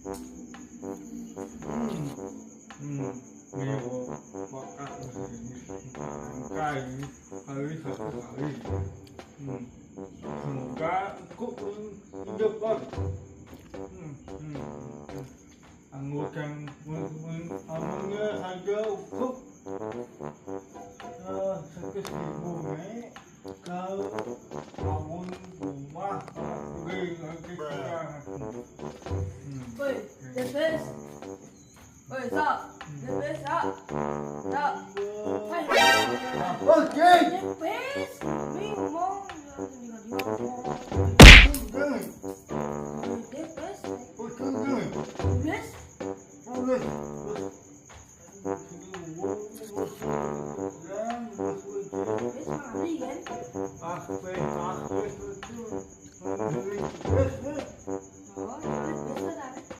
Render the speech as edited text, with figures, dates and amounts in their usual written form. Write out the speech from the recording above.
Ini bakat angkai hari satu hari. Semoga kuk hidup kan. Anggurkan amannya saja kuk. Sakit ibunya kalau bangun rumah pergi lagi kurang. Woi, the best. Woi, Sa. The best, Sa. Sa. Hai. Oke. The best. Mi ngomong. Di ngomong. Jangan. The best. Jangan. Best. Boleh.